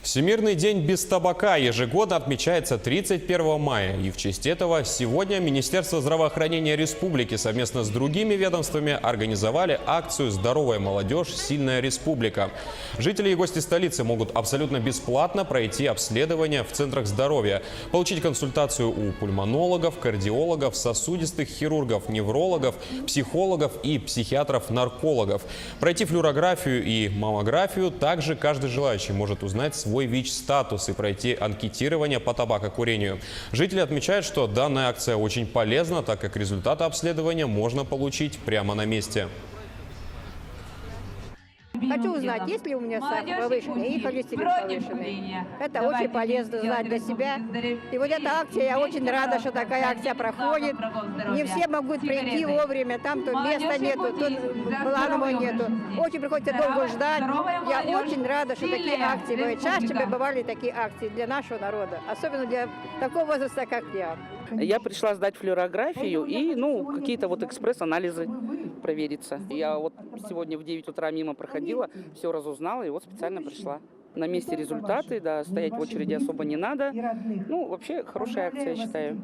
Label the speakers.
Speaker 1: Всемирный день без табака ежегодно отмечается 31 мая. И в честь этого сегодня Министерство здравоохранения республики совместно с другими ведомствами организовали акцию «Здоровая молодежь. Сильная республика». Жители и гости столицы могут абсолютно бесплатно пройти обследование в центрах здоровья, получить консультацию у пульмонологов, кардиологов, сосудистых хирургов, неврологов, психологов и психиатров-наркологов. Пройти флюорографию и маммографию также каждый желающий может узнать свой ВИЧ-статус и пройти анкетирование по табакокурению. Жители отмечают, что данная акция очень полезна, так как результаты обследования можно получить прямо на месте.
Speaker 2: Хочу узнать, есть ли у меня сахар повышенный и холестерин повышенный. Это очень полезно знать для себя. И вот эта акция, я очень рада, что такая акция проходит. Не все могут прийти вовремя, там то места нету, тут планового нету. Очень приходится долго ждать. Я очень рада, что такие акции бывают. Чаще бы бывали такие акции для нашего народа, особенно для такого возраста, как я.
Speaker 3: Я пришла сдать флюорографию и, какие-то вот экспресс-анализы провериться. Я вот сегодня в 9 утра мимо проходила, все разузнала и вот специально пришла. На месте результаты, да, стоять в очереди особо не надо. Вообще хорошая акция, я считаю.